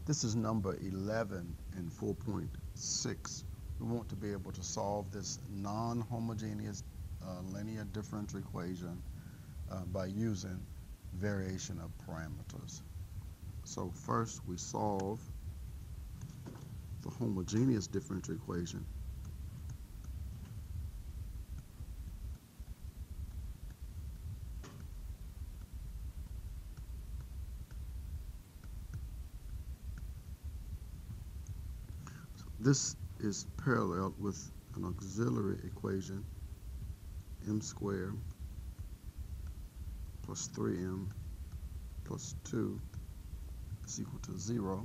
This is number 11 in 4.6. We want to be able to solve this non-homogeneous linear differential equation by using variation of parameters. So first we solve the homogeneous differential equation. This is parallel with an auxiliary equation, m squared plus 3m plus 2 is equal to 0.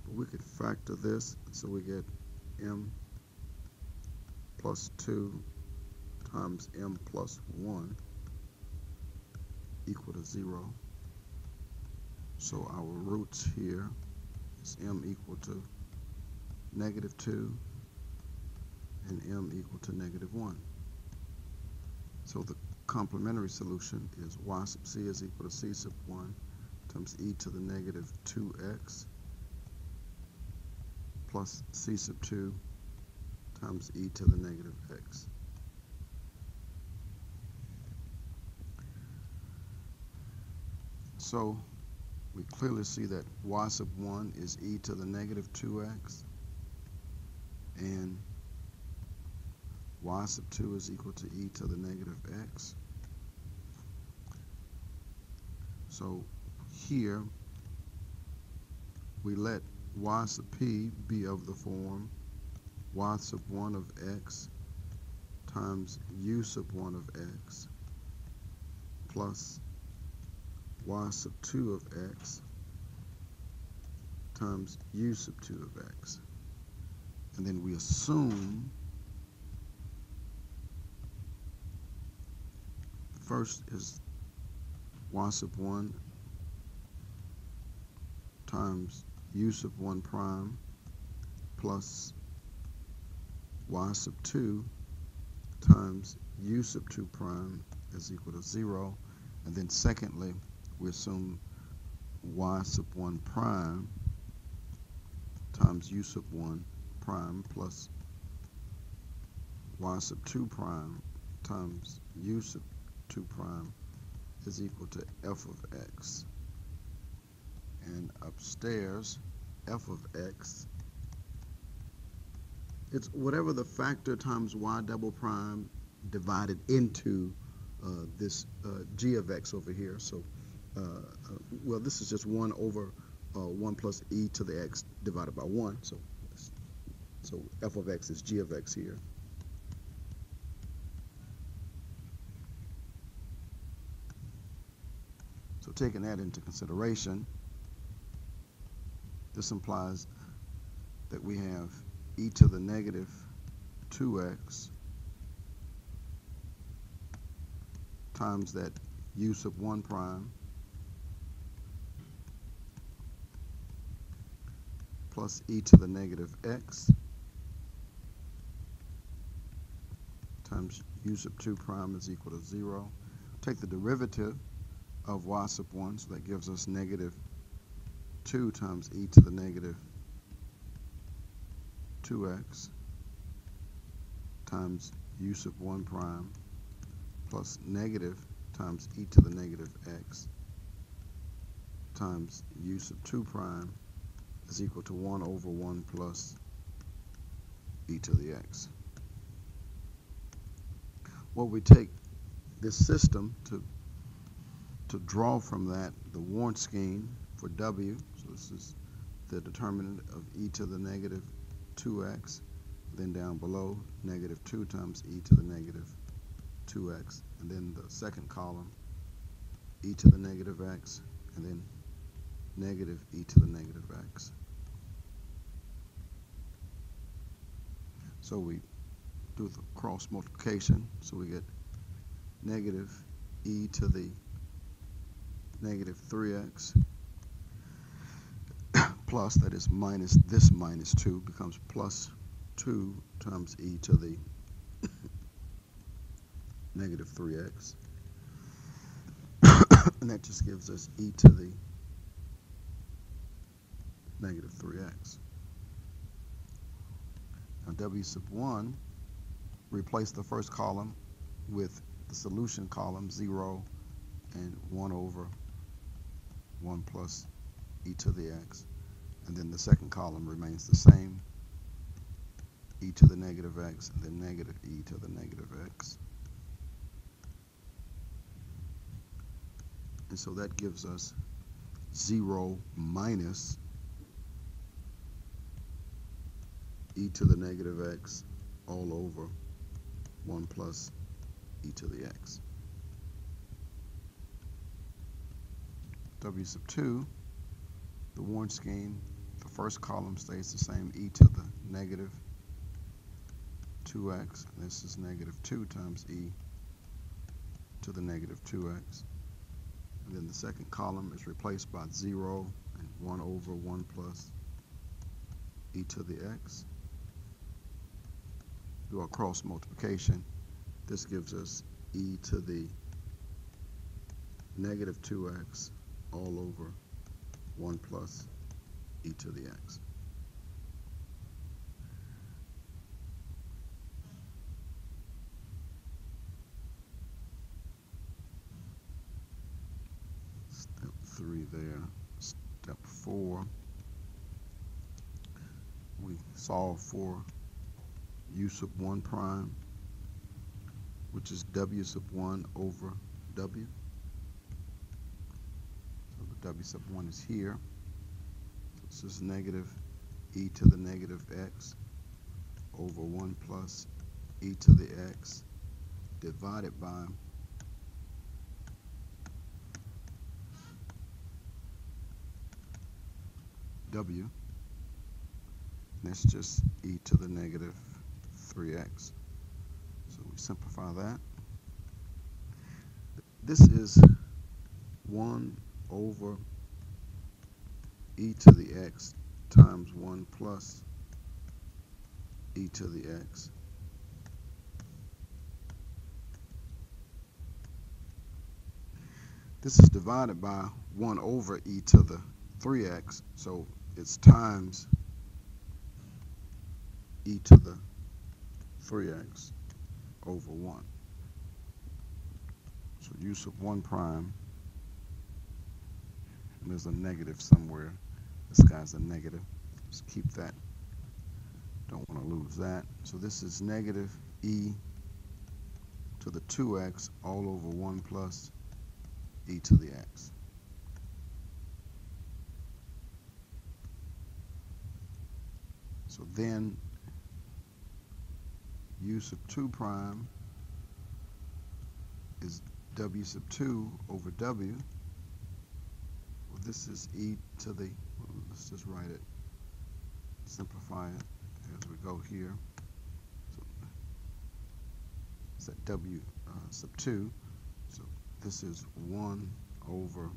But we could factor this, so we get m plus 2 times m plus 1 equal to 0. So our roots here is m equal to -2 and m equal to -1. So the complementary solution is y sub c is equal to c sub 1 times e to the negative 2x plus c sub 2 times e to the negative x. So we clearly see that y sub 1 is e to the negative 2x, and y sub 2 is equal to e to the negative x. So here we let y sub p be of the form y sub 1 of x times u sub 1 of x plus y sub 2 of x times u sub 2 of x. And then we assume first is y sub 1 times u sub 1 prime plus y sub 2 times u sub 2 prime is equal to 0. And then secondly, we assume y sub 1 prime times u sub 1 prime plus y sub 2 prime times u sub 2 prime is equal to f of x. And upstairs, f of x, it's whatever the factor times y double prime divided into this g of x over here. So, well, this is just 1 over 1 plus e to the x divided by 1. So f of x is g of x here. So taking that into consideration, this implies that we have e to the negative 2x times that u sub 1 prime plus e to the negative x times u sub 2 prime is equal to 0. Take the derivative of y sub 1, so that gives us negative 2 times e to the negative 2x times u sub 1 prime plus negative times e to the negative x times u sub 2 prime is equal to 1 over 1 plus e to the x. Well, we take this system to draw from that the Warn scheme for w. So this is the determinant of e to the negative 2x. Then down below, negative 2 times e to the negative 2x. And then the second column, e to the negative x, and then negative e to the negative x. So we do the cross multiplication, so we get negative e to the negative 3x plus, that is minus this minus 2 becomes plus 2 times e to the negative 3x. And that just gives us e to the negative 3x. Now w sub 1, replace the first column with the solution column, 0 and 1 over 1 plus e to the x. And then the second column remains the same, e to the negative x, and then negative e to the negative x. And so that gives us 0 minus e to the negative x all over 1 plus e to the x. W sub 2, the Warn scheme, the first column stays the same, e to the negative 2x. This is negative 2 times e to the negative 2x. And then the second column is replaced by 0 and 1 over 1 plus e to the x. Do a cross multiplication. This gives us e to the negative 2x all over 1 plus e to the x. Step 3 there. Step 4, we solve for u sub 1 prime, which is w sub 1 over w. So the w sub 1 is here. So this is negative e to the negative x over 1 plus e to the x divided by w. And that's just e to the negative 3x. So we simplify that. This is 1 over e to the x times 1 plus e to the x. This is divided by 1 over e to the 3x, so it's times e to the 3x over 1. So u sub 1 prime, and there's a negative somewhere. This guy's a negative. Just keep that. Don't want to lose that. So this is negative e to the 2x all over 1 plus e to the x. So then u sub 2 prime is w sub 2 over w. Well, this is e to the, well, let's just write it, simplify it as we go here. So it's at w sub 2. So this is 1 over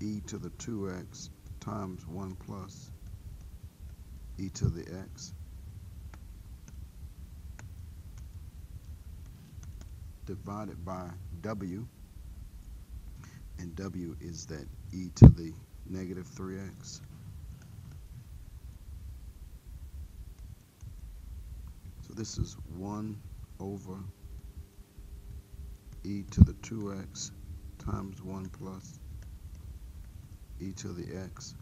e to the 2x times 1 plus e to the x divided by w, and w is that e to the negative 3x. So this is 1 over e to the 2x times 1 plus e to the x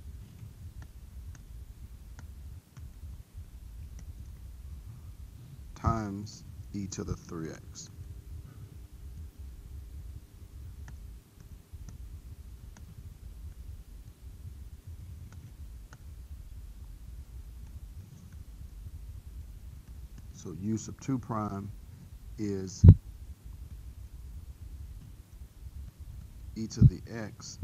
times e to the 3x. So u sub 2 prime is e to the x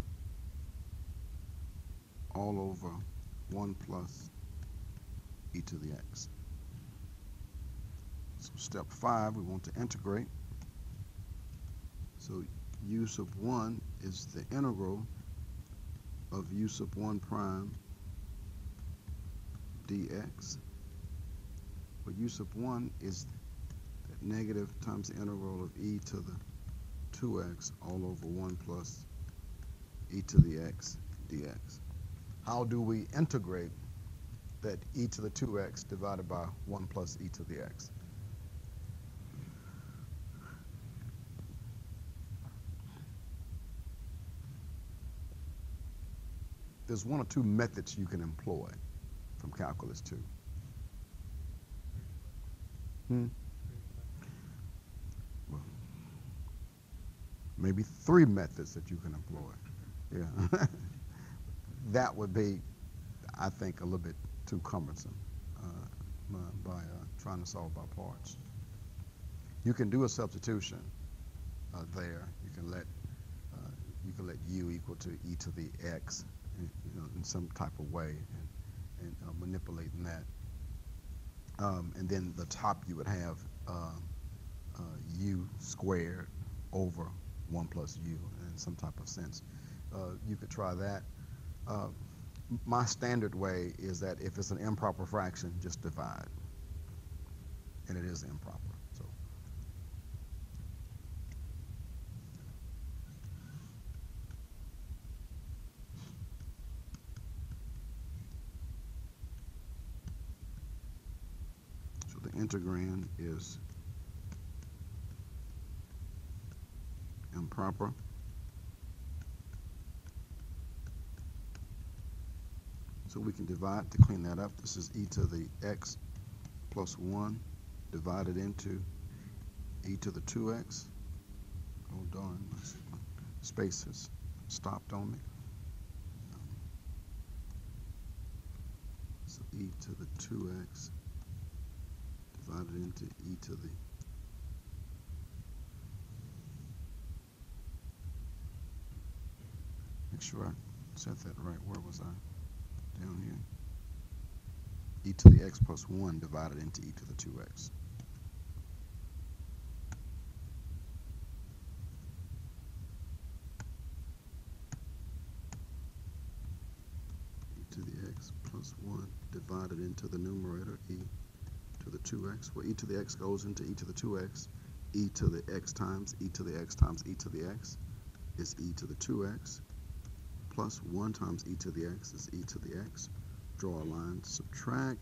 all over 1 plus e to the x. So step 5, we want to integrate. So u sub 1 is the integral of u sub 1 prime dx. But u sub 1 is that negative times the integral of e to the 2x all over 1 plus e to the x dx. how do we integrate that e to the 2x divided by 1 plus e to the x? There's one or two methods you can employ from calculus 2. Well, maybe 3 methods that you can employ. Yeah. That would be, I think, a little bit too cumbersome by trying to solve by parts. You can do a substitution there. You can let u equal to e to the x, in some type of way, and manipulating that. And then the top you would have u squared over 1 plus u in some type of sense. You could try that. My standard way is that if it's an improper fraction, just divide. And it is improper. So the integrand is improper. So we can divide to clean that up. This is e to the x plus 1 divided into e to the 2x. Oh darn, my space has stopped on me. So e to the 2x divided into e to the make sure I set that right. Where was I? Down here. E to the x plus 1 divided into e to the 2x. E to the x plus 1 divided into the numerator, e to the 2x. Well, e to the x goes into e to the 2x. E to the x times e to the x times e to the x is e to the 2x. Plus 1 times e to the x is e to the x. Draw a line, subtract.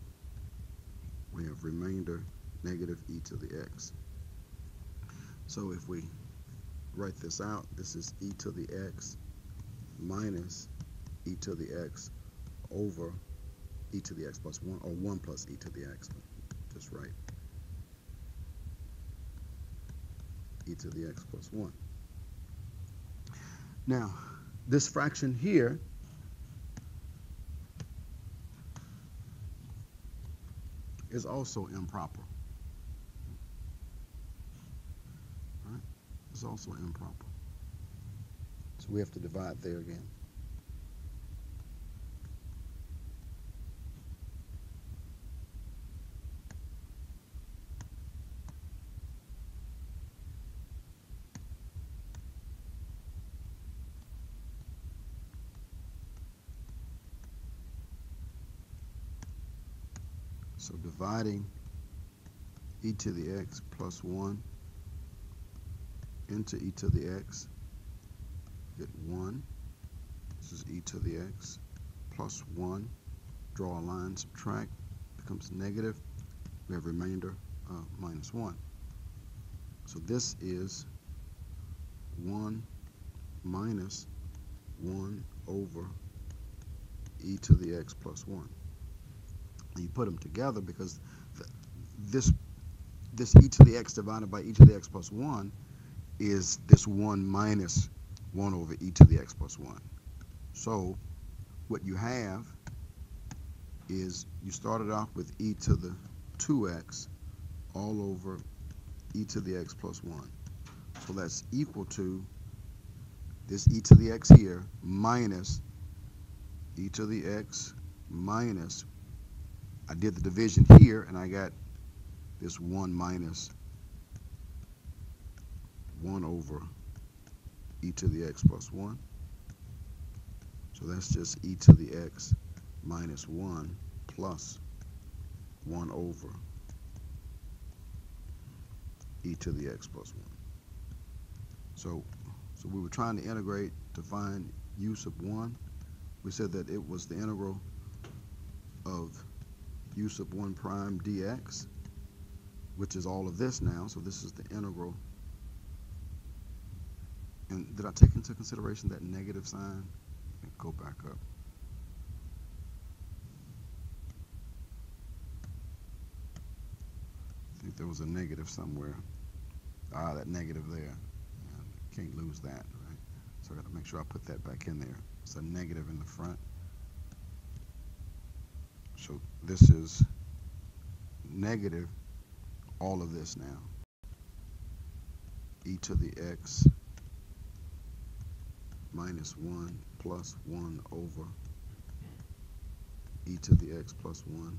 We have remainder negative e to the x. So if we write this out, this is e to the x minus e to the x over e to the x plus 1, or 1 plus e to the x. Just write e to the x plus 1. Now, this fraction here is also improper. Right? It's also improper. So we have to divide there again. So dividing e to the x plus 1 into e to the x, get 1. This is e to the x plus 1. Draw a line, subtract, becomes negative. We have remainder minus 1. So this is 1 minus 1 over e to the x plus 1. And you put them together because this e to the x divided by e to the x plus 1 is this 1 minus 1 over e to the x plus 1. So what you have is you started off with e to the 2x all over e to the x plus 1. So that's equal to this e to the x here minus e to the x minus, I did the division here and I got this 1 minus 1 over e to the x plus 1. So that's just e to the x minus 1 plus 1 over e to the x plus 1. So we were trying to integrate to find u sub 1. we said that it was the integral of u sub 1 prime dx, which is all of this now. So this is the integral. And did I take into consideration that negative sign? Go back up. I think there was a negative somewhere. Ah, that negative there. Can't lose that, right? So I got to make sure I put that back in there. It's a negative in the front. So this is negative all of this now. E to the x minus 1 plus 1 over e to the x plus 1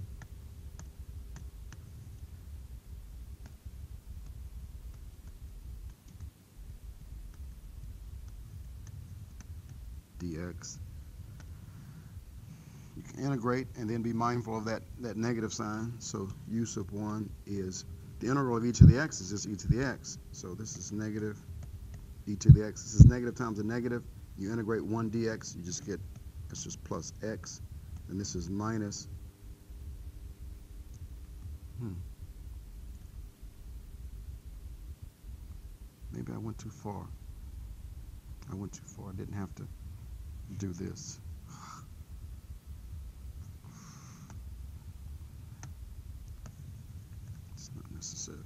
dx. You can integrate and then be mindful of that negative sign. So u sub 1 is the integral of e to the x is just e to the x. So this is negative e to the x. This is negative times a negative. You integrate 1 dx, you just get, it's just plus x. And this is minus. Maybe I went too far. I went too far. I didn't have to do this. It's not necessary.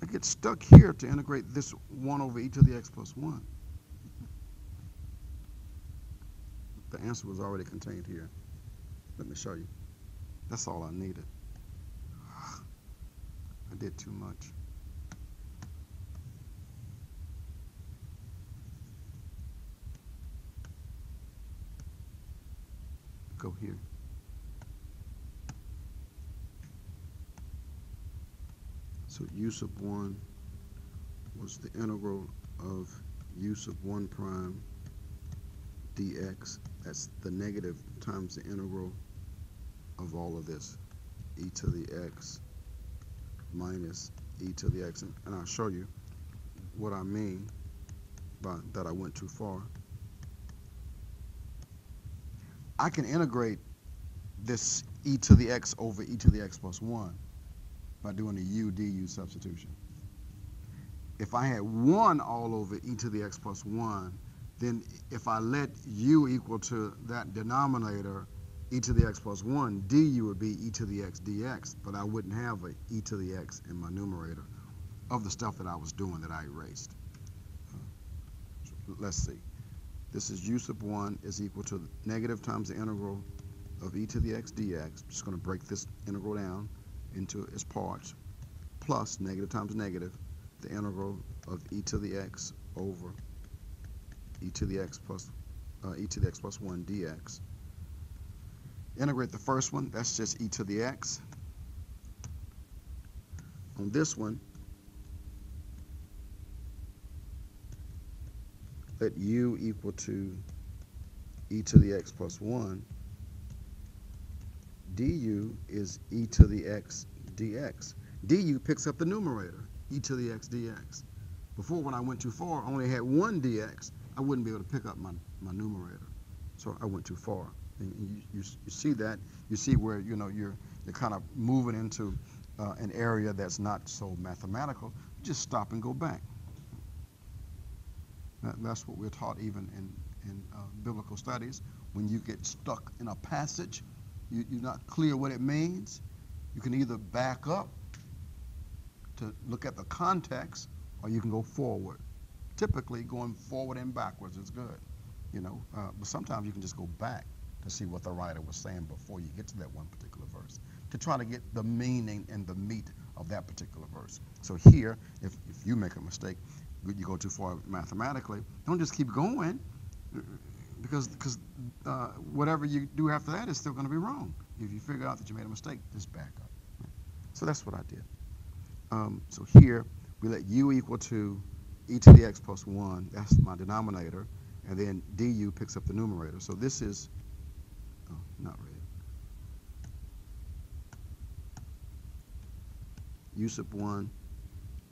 I get stuck here to integrate this 1 over e to the x plus 1. The answer was already contained here. Let me show you. That's all I needed. I did too much. Go here. So u sub 1 was the integral of u sub 1 prime dx. That's the negative times the integral of all of this, e to the x minus e to the x. And I'll show you what I mean by that I went too far. I can integrate this e to the x over e to the x plus 1 by doing a u du substitution. If I had 1 all over e to the x plus 1, then if I let u equal to that denominator, e to the x plus 1, du would be e to the x dx, but I wouldn't have a e to the x in my numerator of the stuff that I was doing that I erased. Let's see. This is u sub 1 is equal to negative times the integral of e to the x dx. I'm just going to break this integral down into its parts, plus negative times negative, the integral of e to the x over e to the x plus 1 dx. Integrate the first one, that's just e to the x. On this one, let u equal to e to the x plus 1. Du is e to the x dx. Du picks up the numerator, e to the x dx. Before, when I went too far, I only had 1 dx. I wouldn't be able to pick up my numerator. So I went too far. And you see that. You see where, you know, you're kind of moving into an area that's not so mathematical. Just stop and go back. That's what we're taught even in biblical studies. When you get stuck in a passage, you're not clear what it means, you can either back up to look at the context, or you can go forward. Typically, going forward and backwards is good, you know, but sometimes you can just go back to see what the writer was saying before you get to that one particular verse, to try to get the meaning and the meat of that particular verse. So here, if you make a mistake, you go too far mathematically, don't just keep going, because whatever you do after that is still going to be wrong. If you figure out that you made a mistake, just back up. So that's what I did. So here, we let u equal to e to the x plus 1. That's my denominator. And then du picks up the numerator. So this is, oh, not red. U sub 1.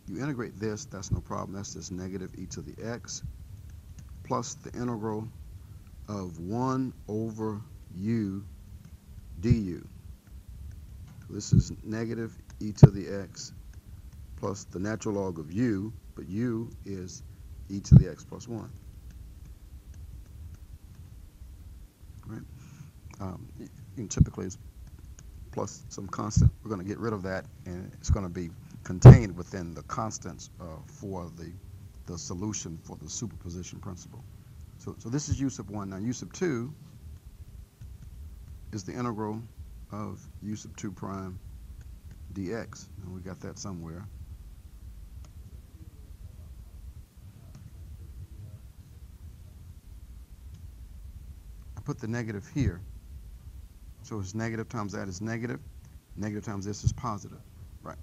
You integrate this, that's no problem. That's just negative e to the x plus the integral of 1 over u du. So this is negative e to the x plus the natural log of u, but u is e to the x plus 1. Right? You can typically it's plus some constant. We're going to get rid of that, and it's going to be contained within the constants for the solution for the superposition principle. So this is u sub 1. Now u sub 2 is the integral of u sub 2 prime dx. And we got that somewhere. I put the negative here. So it's negative times that is negative. Negative times this is positive. Right.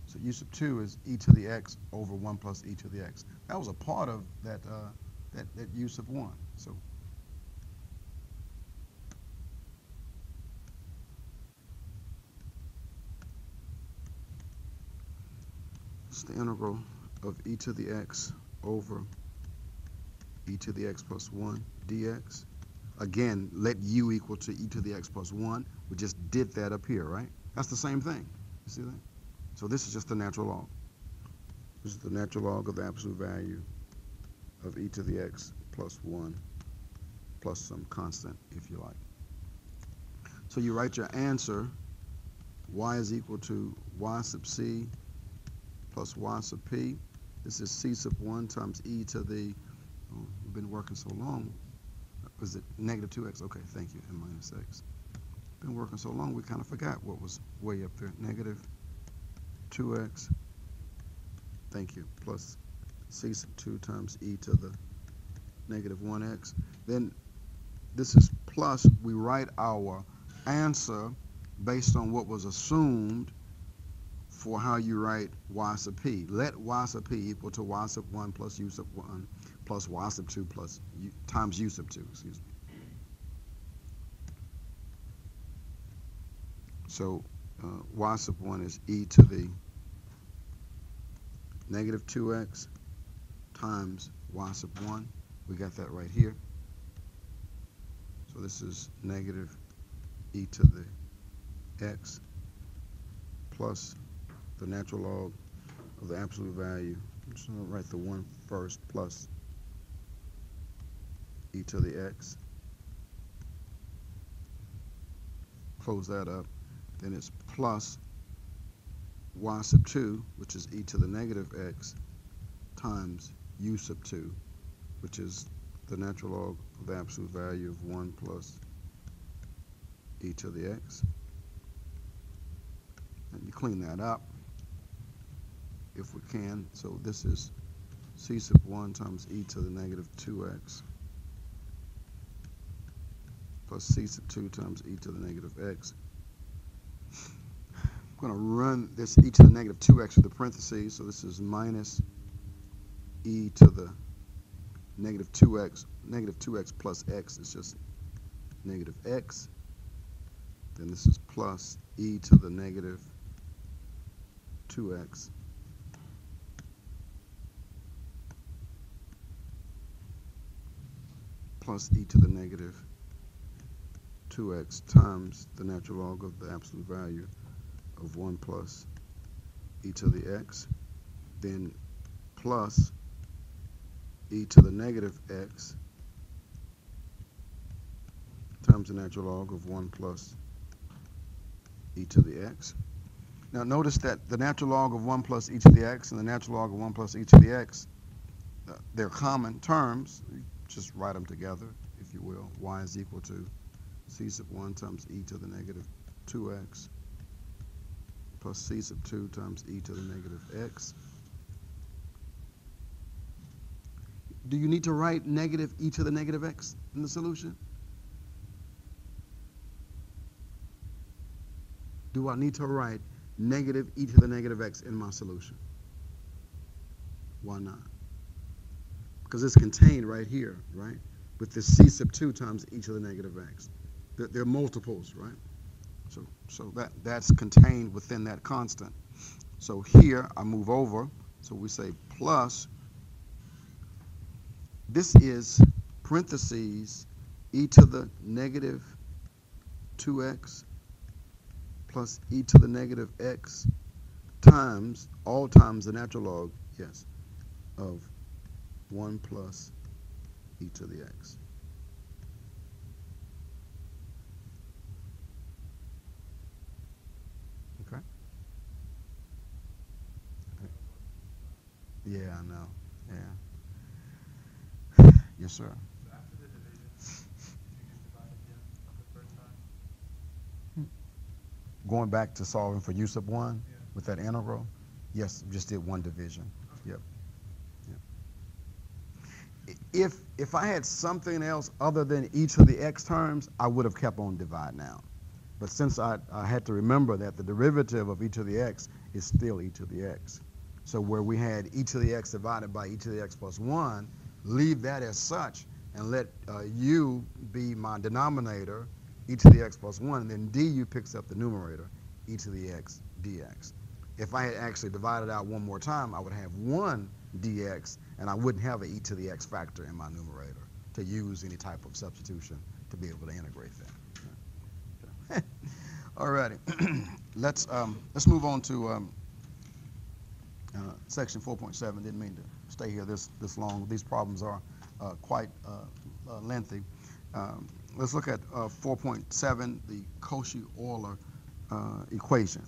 So u sub 2 is e to the x over 1 plus e to the x. That was a part of that u sub 1. So it's the integral of e to the x over e to the x plus 1 dx. Again, let u equal to e to the x plus 1. We just did that up here, right? That's the same thing. You see that? So this is just the natural log. This is the natural log of the absolute value of e to the x plus 1 plus some constant, if you like. So you write your answer. Y is equal to y sub c plus y sub p. This is c sub 1 times e to the, oh, we've been working so long. Was it negative 2x? Okay, thank you, and minus x. Been working so long, we kind of forgot what was way up there. Negative 2x, thank you, plus c sub 2 times e to the negative 1x. Then this is plus, we write our answer based on what was assumed for how you write y sub p. Let y sub p equal to y sub 1 plus u sub 1 plus y sub 2 plus u, times u sub 2, excuse me. So y sub 1 is e to the negative 2x times y sub 1. We got that right here. So this is negative e to the x plus the natural log of the absolute value. I'm just going to write the 1 first plus e to the x. Close that up. Then it's plus y sub 2, which is e to the negative x, times u sub 2, which is the natural log of the absolute value of 1 plus e to the x. And you clean that up if we can. So this is c sub 1 times e to the negative 2x plus c sub 2 times e to the negative x. I'm going to run this e to the negative 2x through the parentheses, so this is minus e to the negative 2x. Negative 2x plus x is just negative x. Then this is plus e to the negative 2x plus e to the negative 2x times the natural log of the absolute value of 1 plus e to the x, then plus e to the negative x times the natural log of 1 plus e to the x. Now notice that the natural log of 1 plus e to the x and the natural log of 1 plus e to the x, they're common terms. You just write them together, if you will. Y is equal to c sub 1 times e to the negative 2x plus c sub 2 times e to the negative x. Do you need to write negative e to the negative x in the solution? Do I need to write negative e to the negative x in my solution? Why not? Because it's contained right here, right? With the c sub 2 times e to the negative x. They're multiples, right? So that's contained within that constant. So here I move over, so we say plus this is parentheses e to the negative 2x plus e to the negative x times, all times the natural log, yes, of 1 plus e to the x. Okay? Yeah, I know. Yeah. Yes, sir. So after the division, did you just divide again the first time? Going back to solving for u sub 1 Yeah. with that integral, yes, just did one division. Okay. Yep. If I had something else other than each of the x terms, I would have kept on dividing out. But since I had to remember that the derivative of e to the x is still e to the x. So where we had e to the x divided by e to the x plus 1, leave that as such and let u be my denominator, e to the x plus 1, and then du picks up the numerator, e to the x dx. If I had actually divided out one more time, I would have 1 dx, and I wouldn't have an e to the x factor in my numerator to use any type of substitution to be able to integrate that. All righty. Let's move on to section 4.7. Didn't mean to stay here this long. These problems are quite lengthy. Let's look at 4.7, the Cauchy-Euler equation.